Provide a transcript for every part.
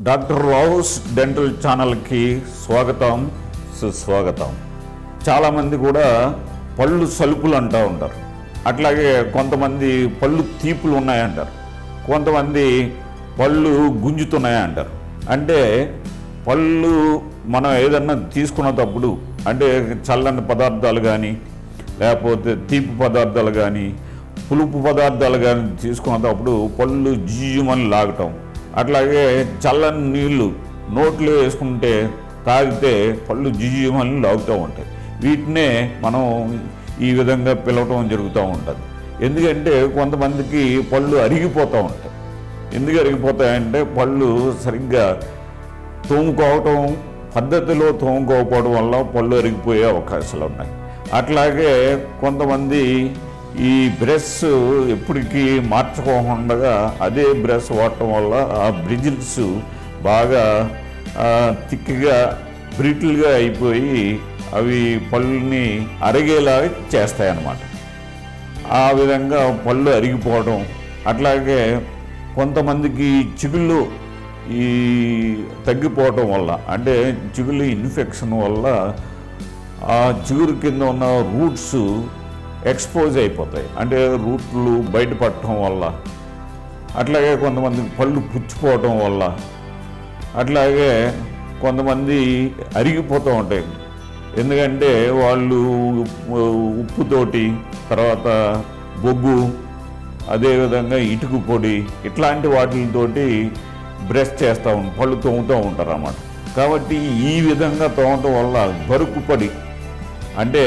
Doctor Rao's dental ఛానల్కి స్వాగతం సుస్వాగతం. చాలామంది కూడా పళ్ళు సలుపులు అంటూ ఉంటారు. అట్లాగే కొంతమంది పళ్ళు తీపులు ఉన్నాయంటారు, కొంతమంది పళ్ళు గుంజుతున్నాయంటారు. అంటే పళ్ళు మనం ఏదన్నా తీసుకునేటప్పుడు అంటే చల్లని పదార్థాలు కానీ లేకపోతే తీపి పదార్థాలు కానీ పులుపు పదార్థాలు కానీ తీసుకునేటప్పుడు పళ్ళు జియ్యమని లాగటం, అట్లాగే చల్లని నీళ్ళు నోట్లో వేసుకుంటే తాగితే పళ్ళు జియ్యమని లాగుతూ ఉంటాయి. వీటినే మనం ఈ విధంగా పిలవటం జరుగుతూ ఉంటుంది. ఎందుకంటే కొంతమందికి పళ్ళు అరిగిపోతూ ఉంటాయి. ఎందుకు అరిగిపోతాయంటే పళ్ళు సరిగ్గా తోముకోవటం పద్ధతిలో తోముకోకపోవడం వల్ల పళ్ళు అరిగిపోయే అవకాశాలు ఉన్నాయి. అట్లాగే కొంతమంది ఈ బ్రష్ ఎప్పటికీ మార్చుకోకుండా అదే బ్రష్ వాడటం వల్ల ఆ బ్రిజిల్స్ బాగా థిక్గా బ్రిటిల్గా అయిపోయి అవి పళ్ళుని అరిగేలాగా చేస్తాయన్నమాట. ఆ విధంగా పళ్ళు అరిగిపోవడం. అట్లాగే కొంతమందికి చిగుళ్ళు ఈ తగ్గిపోవటం వల్ల అంటే చిగుళ్ళు ఇన్ఫెక్షన్ వల్ల ఆ చిగురు కింద ఉన్న రూట్స్ ఎక్స్పోజ్ అయిపోతాయి, అంటే రూట్లు బయటపడటం వల్ల. అట్లాగే కొంతమంది పళ్ళు పుచ్చిపోవటం వల్ల, అట్లాగే కొంతమంది అరిగిపోతూ ఉంటాయి. ఎందుకంటే వాళ్ళు ఉప్పుతోటి తర్వాత బొగ్గు అదేవిధంగా ఇటుకు పొడి ఇట్లాంటి వాటితోటి బ్రష్ చేస్తూ ఉంటారు, పళ్ళు తోముతూ ఉంటారు అన్నమాట. కాబట్టి ఈ విధంగా తోమటం వల్ల గరుకుపడి అంటే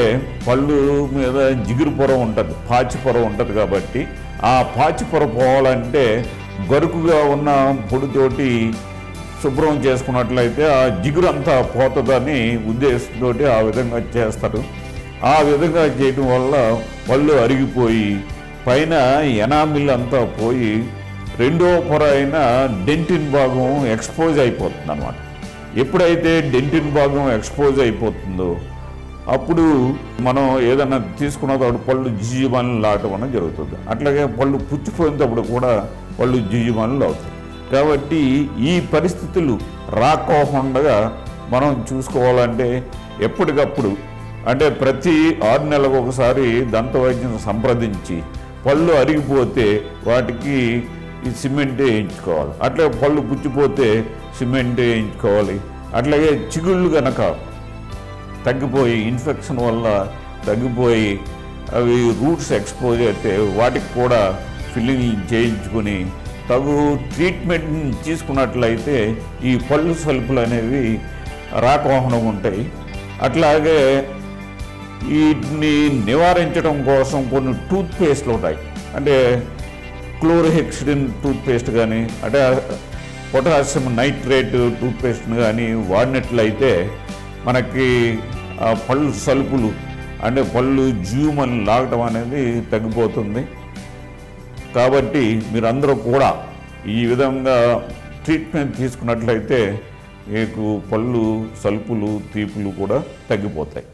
పళ్ళు మీద జిగురు పొర ఉంటుంది, పాచి పొర ఉంటుంది. కాబట్టి ఆ పాచి పొర పోవాలంటే గరుకుగా ఉన్న పొడితోటి శుభ్రం చేసుకున్నట్లయితే ఆ జిగురు అంతా పోతుందని ఉద్దేశంతో ఆ విధంగా చేస్తారు. ఆ విధంగా చేయడం వల్ల పళ్ళు అరిగిపోయి పైన ఎనామిల్ అంతా పోయి రెండో పొర అయిన డెంటిన్ భాగం ఎక్స్పోజ్ అయిపోతుంది అన్నమాట. ఎప్పుడైతే డెంటిన్ భాగం ఎక్స్పోజ్ అయిపోతుందో అప్పుడు మనం ఏదైనా తీసుకున్నప్పుడు పళ్ళు జియ్యమని లాగటం అనేది జరుగుతుంది. అట్లాగే పళ్ళు పుచ్చిపోయినప్పుడు కూడా పళ్ళు జియ్యమని లాగుతాయి. కాబట్టి ఈ పరిస్థితులు రాకోకుండా మనం చూసుకోవాలంటే ఎప్పటికప్పుడు అంటే ప్రతి 6 నెలలకు ఒకసారి దంత వైద్యం సంప్రదించి పళ్ళు అరిగిపోతే వాటికి ఈ సిమెంట్ వేయించుకోవాలి. అట్లాగే పళ్ళు పుచ్చిపోతే సిమెంట్ వేయించుకోవాలి. అట్లాగే చిగుళ్ళు కనుక తగ్గిపోయి ఇన్ఫెక్షన్ వల్ల తగ్గిపోయి అవి రూట్స్ ఎక్స్పోజ్ అయితే వాటికి కూడా ఫిల్లింగ్ చేయించుకొని తగు ట్రీట్మెంట్ తీసుకున్నట్లయితే ఈ పళ్ళు సలుపులు అనేవి రాకోకుండా ఉంటాయి. అట్లాగే వీటిని నివారించడం కోసం కొన్ని టూత్పేస్ట్లు ఉంటాయి. అంటే క్లోరోహెక్సిడిన్ టూత్పేస్ట్ కానీ అంటే పొటాషియం నైట్రేట్ టూత్పేస్ట్ని కానీ వాడినట్లయితే మనకి పళ్ళు సలుపులు అంటే పళ్ళు జ్యూమని లాగటం అనేది తగ్గిపోతుంది. కాబట్టి మీరందరూ కూడా ఈ విధంగా ట్రీట్మెంట్ తీసుకున్నట్లయితే మీకు పళ్ళు సలుపులు తీపులు కూడా తగ్గిపోతాయి.